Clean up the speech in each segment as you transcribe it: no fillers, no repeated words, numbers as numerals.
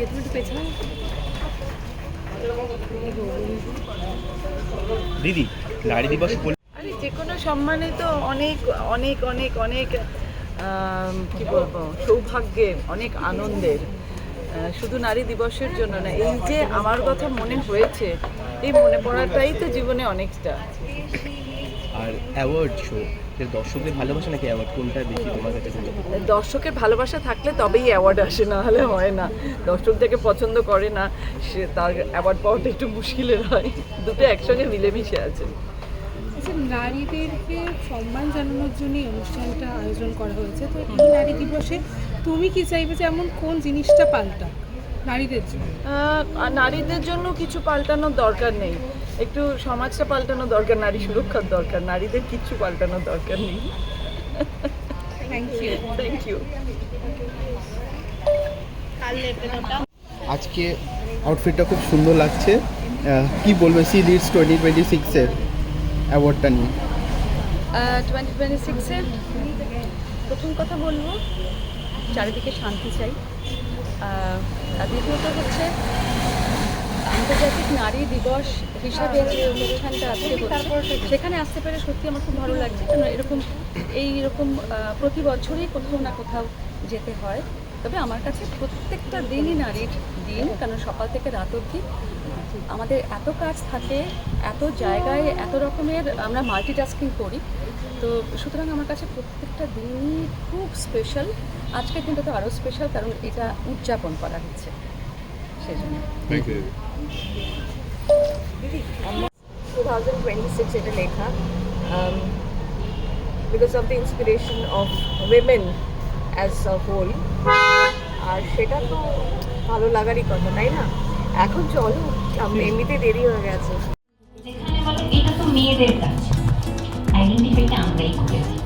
তুমি একটু পেছনে দিদি নারী দিবস আরে যে কোনো সম্মানে তো অনেক অনেক অনেক অনেক কি বলবো সৌভাগ্যের, অনেক আনন্দের। শুধু নারী দিবসের জন্য না, এই যে আমার কথা মনে হয়েছে, এই মনে পড়াটাই তো জীবনে অনেকটা। আর অ্যাওয়ার্ড শো, দর্শকদের ভালোবাসা নাকি অ্যাওয়ার্ড, কোনটা বেশি তোমার কাছে? দর্শকের ভালোবাসা থাকলে তবেই অ্যাওয়ার্ড আসে, না হলে হয় না। দর্শক থেকে পছন্দ করে না, সে তার অ্যাওয়ার্ড পাওয়াটা একটু মুশকিলের হয়। দুটো একসঙ্গে মিলেমিশে আছে। আচ্ছা, নারীদেরকে সম্মান জানানোর জন্যই অনুষ্ঠানটা আয়োজন করা হয়েছে। তো এই নারী দিবসে তুমি কি চাইবে যে এমন কোন জিনিসটা পাল্টা নারীদের জন্য? নারীদের জন্য কিছু পাল্টানোর দরকার নেই, একটু সমাজটা পাল্টানোর দরকার, নারী সুরক্ষার দরকার, নারীদের কিচ্ছু পাল্টানোর দরকার নেই। Thank you. Thank you. আজকে আউটফিটটা খুব সুন্দর লাগছে। কি বলবে সি লিডস 2026-এর অ্যাওয়ার্ডটা নিয়ে? 2026-এর প্রথম কথা বলবো, চারিদিকে শান্তি চাই। আর দ্বিতীয়ত হচ্ছে আন্তর্জাতিক নারী দিবস হিসাবে যে অনুষ্ঠানটা আজকে হচ্ছে, সেখানে আসতে পেরে সত্যি আমার খুব ভালো লাগছে। কেন এইরকম প্রতি বছরই কোথাও না কোথাও যেতে হয়। তবে আমার কাছে প্রত্যেকটা দিনই নারীর দিন, কারণ সকাল থেকে রাত অবধি আমাদের এত কাজ থাকে, এত জায়গায় এত রকমের আমরা মাল্টিটাস্কিং করি। তো সুতরাং আমার কাছে প্রত্যেকটা দিনই খুব স্পেশাল। আজকের দিনটা তো আরও স্পেশাল, কারণ এটা উদযাপন করা হচ্ছে সেই জন্য। 2026 এটা লেখা, because of the inspiration of women as a whole. আর সেটা তো ভালো লাগারই কথা, তাই না? এখন চলো, এমনিতে দেরি হয়ে গেছে। যেখানে বলে এটা তো মেয়েদের কাজ, আইডেন্টিফাইটা আমরাই করেছি,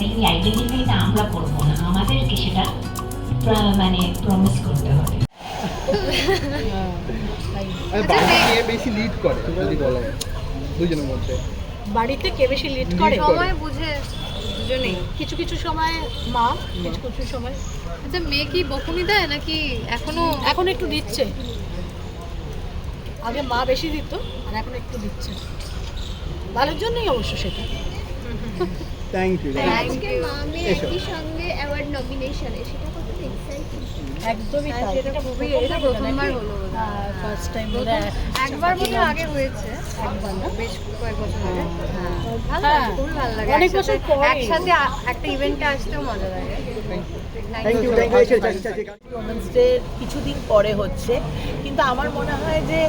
এই আইডেন্টিফাইটা আমরা করবো না, আমাদেরকে সেটা মানে প্রমিস করতে হবে। কে বেশি লিড করে যদি বলো দুজনের মধ্যে? বাড়িতে কে বেশি লিড করে? সময় বুঝে দুজনেই, কিছু কিছু সময় মা, কিছু কিছু সময়। আচ্ছা, মেয়ে কি বকুনি দেয় নাকি এখন একটু দিচ্ছে, আগে মা বেশি দিত আর এখন একটু দিচ্ছে, ভালোর জন্যই অবশ্য সেটা। Thank you. আজকে মামে একই সঙ্গে অ্যাওয়ার্ড নমিনেশনে, সেটা কত এক্সাইটিং। একদমই তাই, এটা খুবই, এটা প্রথমবার হলো। ফার্স্ট টাইম একবার মনে আগে হয়েছে, একবার না, বেশ কয়েক বছর আগে। ভালো হ্যাঁ, লাগে, খুবই ভালো লাগে। অনেক বছর পরে। একসাথে একটা ইভেন্টে আসতেও মজা লাগে। Thank you. উমেন্স ডে কিছুদিন পরে হচ্ছে, কিন্তু আমার মনে হয় যে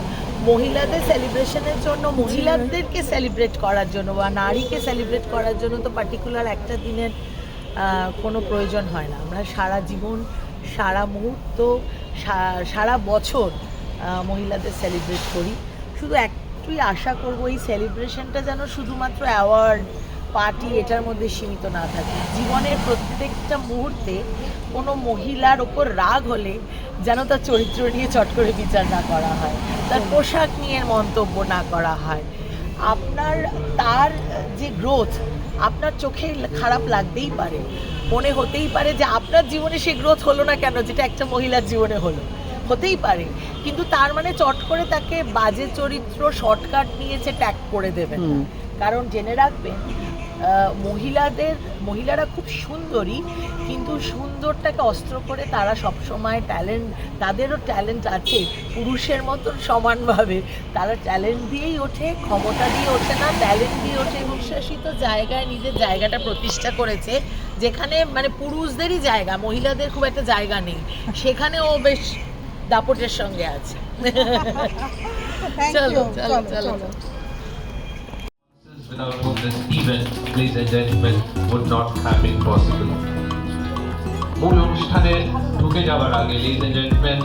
মহিলাদের সেলিব্রেশনের জন্য, মহিলাদেরকে সেলিব্রেট করার জন্য বা নারীকে সেলিব্রেট করার জন্য তো পার্টিকুলার একটা দিনের কোনো প্রয়োজন হয় না। আমরা সারা জীবন, সারা মুহূর্ত, সারা বছর মহিলাদের সেলিব্রেট করি। শুধু একটুই আশা করব, এই সেলিব্রেশনটা যেন শুধুমাত্র অ্যাওয়ার্ড পার্টি এটার মধ্যে সীমিত না থাকে। জীবনের প্রত্যেকটা মুহূর্তে কোনো মহিলার ওপর রাগ হলে যেন তার চরিত্র নিয়ে চট করে বিচার না করা হয়, তার পোশাক নিয়ে মন্তব্য না করা হয়। তার যে গ্রোথ আপনার চোখে খারাপ লাগতেই পারে, মনে হতেই পারে যে আপনার জীবনে সে গ্রোথ হলো না কেন, যেটা একটা মহিলার জীবনে হতেই পারে, কিন্তু তার মানে চট করে তাকে বাজে চরিত্র শর্টকাট নিয়েছে ট্যাগ করে দেবেন। কারণ জেনে রাখবেন, মহিলারা খুব সুন্দরী, কিন্তু সুন্দরটাকে অস্ত্র করে তারা সবসময় তাদেরও ট্যালেন্ট আছে পুরুষের মতন সমানভাবে। তারা ট্যালেন্ট দিয়েই ওঠে, ক্ষমতা দিয়ে ওঠে না, ট্যালেন্ট দিয়ে ওঠে। বিশ্বাসিত জায়গায় নিজের জায়গাটা প্রতিষ্ঠা করেছে, যেখানে মানে পুরুষদেরই জায়গা, মহিলাদের খুব একটা জায়গা নেই, সেখানে ও বেশ দাপটের সঙ্গে আছে। চলো চলো চলো। Without whom this event, ladies and gentlemen, would not have been possible. মূল অনুষ্ঠানে ঢুকে যাওয়ার আগে, ladies and gentlemen,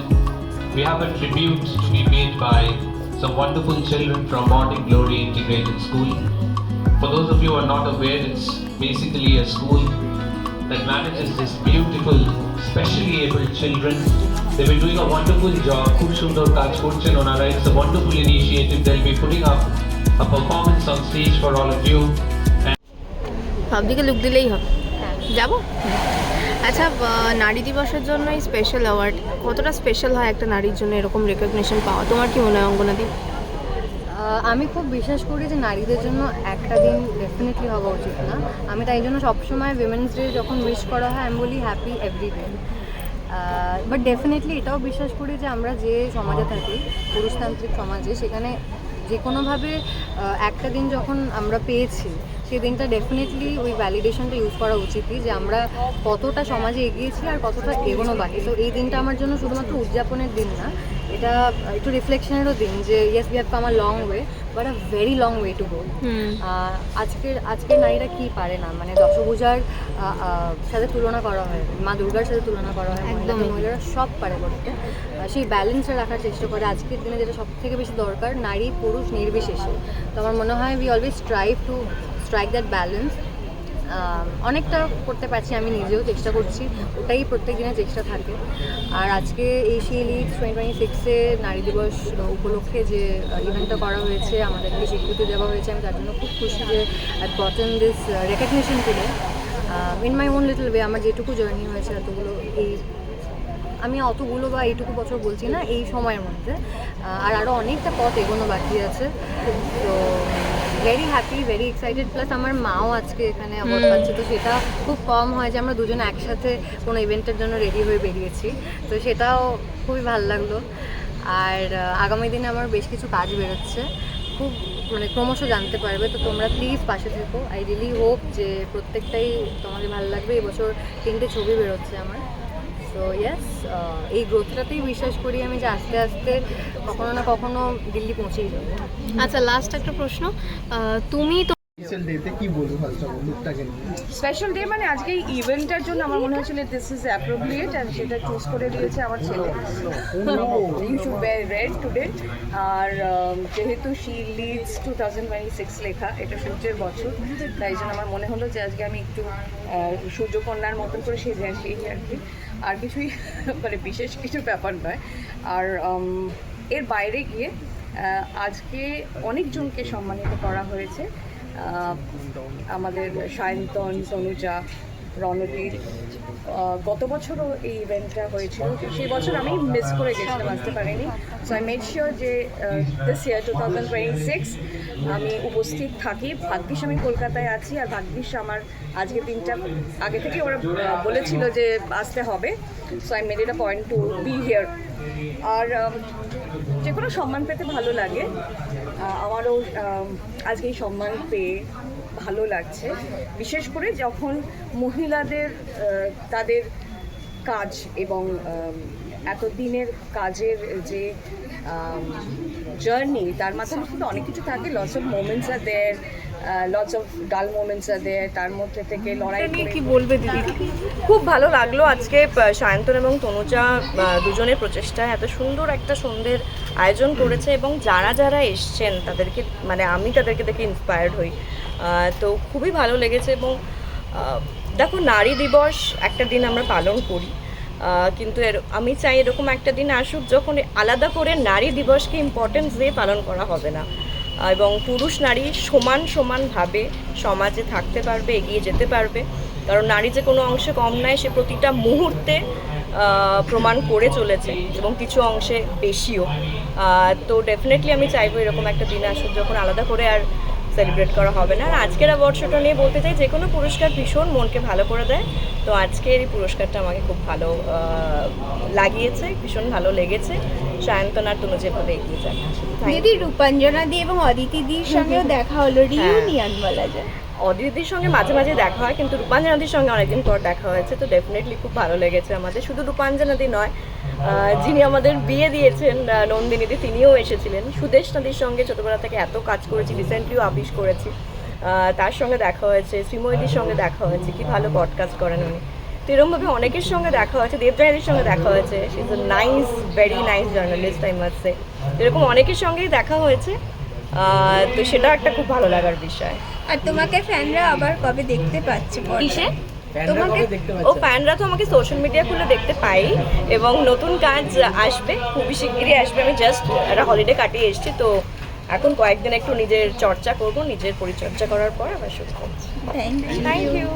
we have a tribute to be paid by some wonderful children from Morning Glory Integrated School. For those of you who are not aware, it's basically a school that manages this beautiful, specially able children. They've been doing a wonderful job. খুব সুন্দর কাজ করছেন ওনারা. It's a wonderful initiative. They'll be putting up a performance on stage for all of you. সব দিকে look দিলেই হবে, যাবো। আচ্ছা, নারী দিবসের জন্য এই স্পেশাল অ্যাওয়ার্ড কতটা স্পেশাল হয় একটা নারীর জন্য এরকম রেকগনিশন পাওয়া? তোমার কি মনে হয় অঙ্গনাদি? আমি খুব বিশ্বাস করি যে নারীদের জন্য একটা দিন ডেফিনেটলি হওয়া উচিত না। আমি তাই জন্য সবসময় উইমেন্স ডে যখন উইশ করা হয় আমি বলি happy every day. But definitely এটাও বিশ্বাস করি যে আমরা যে সমাজে থাকি, পুরুষতান্ত্রিক সমাজে, সেখানে যে কোনোভাবে একটা দিন যখন আমরা পেয়েছি সেই দিনটা ডেফিনেটলি ওই ভ্যালিডেশনটা ইউজ করা উচিতই, যে আমরা কতটা সমাজে এগিয়েছি আর কতটা এগোনো বাকি। তো এই দিনটা আমার জন্য শুধুমাত্র উদযাপনের দিন না, এটা একটু রিফ্লেকশনেরও দিন যে yes we have come a long way but a very long way to go. আজকের নারীরা কি পারে না, মানে দশভূজার সাথে তুলনা করা হয়, মা দুর্গার সাথে তুলনা করা হয়, মহিলারা সব পারে করতে। সেই ব্যালেন্সটা রাখার চেষ্টা করে আজকের দিনে, যেটা সব থেকে বেশি দরকার নারী পুরুষ নির্বিশেষে। তো আমার মনে হয় we always strive two strike that balance. অনেকটা করতে পারছি, আমি নিজেও চেষ্টা করছি, ওটাই প্রত্যেক দিনের চেষ্টা থাকে। আর আজকে এই সি লিডস 2026-এ নারী দিবস উপলক্ষে যে ইভেন্টটা করা হয়েছে, আমাদেরকে স্বীকৃতি দেওয়া হয়েছে, আমি তার জন্য খুব খুশি যে I gotten this recognition today in my own little way. আমার যেটুকু জার্নি হয়েছে এতগুলো, আমি অতগুলো বা এইটুকু বছর বলছি না, এই সময়ের মধ্যে আর আরও অনেকটা পথ এগোনো বাকি আছে। তো very happy, very excited. Plus আমার মাও আজকে এখানে অ্যাওয়ার্ড পাচ্ছে, তো সেটা খুব কম হয় যে আমরা দুজনে একসাথে কোনো ইভেন্টের জন্য রেডি হয়ে বেরিয়েছি, তো সেটাও খুবই ভালো লাগলো। আর আগামী দিনে আমার বেশ কিছু কাজ বেরোচ্ছে, খুব মানে ক্রমশ জানতে পারবে, তো তোমরা প্লিজ পাশে থেকো। আই রিয়েলি হোপ যে প্রত্যেকটাই তোমাদের ভালো লাগবে। এবছর 3টে ছবি বেরোচ্ছে আমার। সো ইয়েস, এই গ্রোথটাতেই বিশ্বাস করি আমি যে আস্তে আস্তে কখনো না কখনো দিল্লি পৌঁছেই যাবো। আচ্ছা, লাস্ট একটা প্রশ্ন, তুমি তো স্পেশাল ডেতে কি বলবো ফার্স্ট অফ অল লুকটাকে নিয়ে? স্পেশাল ডে মানে আজকে এই ইভেন্টটার জন্য আমার মনে হয়েছিল দিস ইজ অ্যাপ্রোপ্রিয়েট, অ্যান্ড সেটা চুজ করে দিয়েছে আমার ছেলে। You should wear red today. আর যেহেতু শি লিডস 2026 লেখা, এটা সূর্যের বছর, তাই জন্য আমার মনে হলো যে আজকে আমি একটু সূর্যকন্যার মতন করে সেজে আসি, এই আর কি। আর কিছুই মানে বিশেষ কিছু ব্যাপার নয়। আর এর বাইরে গিয়ে আজকে অনেকজনকে সম্মানিত করা হয়েছে। আমাদের সায়ন্তন, তনুজা, রণবীর, গত বছরও এই ইভেন্টটা হয়েছিল, সেই বছর আমি মিস করে গেছিলাম, আসতে পারিনি। সো আই মেড শিওর যে দিস ইয়ার 2026 আমি উপস্থিত থাকি। ভাগ্যিস আমি কলকাতায় আছি, আর ভাগ্যিস আমার আজকের দিনটা আগে থেকে ওরা বলেছিল যে আসতে হবে। So I made it a point to be here. আর যে কোনো সম্মান পেতে ভালো লাগে, আমারও আজকে এই সম্মান পেয়ে ভালো লাগছে, বিশেষ করে যখন মহিলাদের তাদের কাজ এবং এতদিনের কাজের যে জার্নি, তার মাধ্যমে কিন্তু অনেক কিছু থাকে। Lots of moments are there, lots of dull moments are there, তার মধ্যে থেকে লড়াই নিয়ে কি বলবে দিদি? খুব ভালো লাগলো আজকে সায়ন্তন এবং তনুজা দুজনের প্রচেষ্টায় এত সুন্দর একটা সন্ধ্যের আয়োজন করেছে, এবং যারা যারা এসছেন তাদেরকে, মানে আমি তাদেরকে দেখে ইন্সপায়ার্ড হই। তো খুবই ভালো লেগেছে। এবং দেখো, নারী দিবস একটা দিন আমরা পালন করি, কিন্তু আমি চাই এরকম একটা দিন আসুক যখন আলাদা করে নারী দিবসকে ইম্পর্টেন্স দিয়ে পালন করা হবে না, এবং পুরুষ নারী সমানভাবে সমাজে থাকতে পারবে, এগিয়ে যেতে পারবে। কারণ নারী যে কোনো অংশে কম নয়, সে প্রতিটা মুহূর্তে প্রমাণ করে চলেছে, এবং কিছু অংশে বেশিও। তো ডেফিনেটলি আমি চাইবো এরকম একটা দিন আসুক যখন আলাদা করে আর সেলিব্রেট করা হবে না। আর আজকের অ্যাওয়ার্ড শোটা নিয়ে বলতে চাই, যে কোনো পুরস্কার ভীষণ মনকে ভালো করে দেয়। তো আজকের এই পুরস্কারটা আমাকে খুব ভালো লাগিয়েছে, ভীষণ ভালো লেগেছে। সায়ন্তন আর তনু যেভাবে এগিয়ে যায়। দিদি, রূপাঞ্জনা দি এবং অদিতি দির সঙ্গেও দেখা হলো, রিউনিয়ন বলা যায়। অদিতির সঙ্গে মাঝে মাঝে দেখা হয়, কিন্তু রূপাঞ্জনাদির সঙ্গে অনেকদিন পর দেখা হয়েছে, তো ডেফিনেটলি খুব ভালো লেগেছে আমাদের। শুধু রূপাঞ্জনাদি নয়, যিনি আমাদের বিয়ে দিয়েছেন নন্দিনীদি, তিনিও এসেছিলেন। সুদেশ নদীর সঙ্গে ছোটোবেলা থেকে এত কাজ করেছি, রিসেন্টলিও আপিস করেছি, তার সঙ্গে দেখা হয়েছে। শ্রীময়ীদির সঙ্গে দেখা হয়েছে, কি ভালো পডকাস্ট করেন উনি। তো এরকমভাবে অনেকের সঙ্গে দেখা হয়েছে। দেবজানীদির সঙ্গে দেখা হয়েছে, she is a nice, very nice journalist, I must say. এরকম অনেকের সঙ্গেই দেখা হয়েছে, তো সেটা একটা খুব ভালো লাগার বিষয়। আর তোমাকে ফ্যানরা আবার কবে দেখতে পাচ্ছে? কিসে? তোমাকে ফ্যানরা তো আমাকে সোশ্যাল মিডিয়া খুলে দেখতে পাই, এবং নতুন কাজ আসবে, খুবই শিগগিরই আসবে। আমি জাস্ট একটা হলিডে কাটিয়ে এসেছি, তো এখন কয়েকদিন একটু নিজের চর্চা করব, নিজের পরিচর্যা করার পর আবার শুরু করছি। Thank you.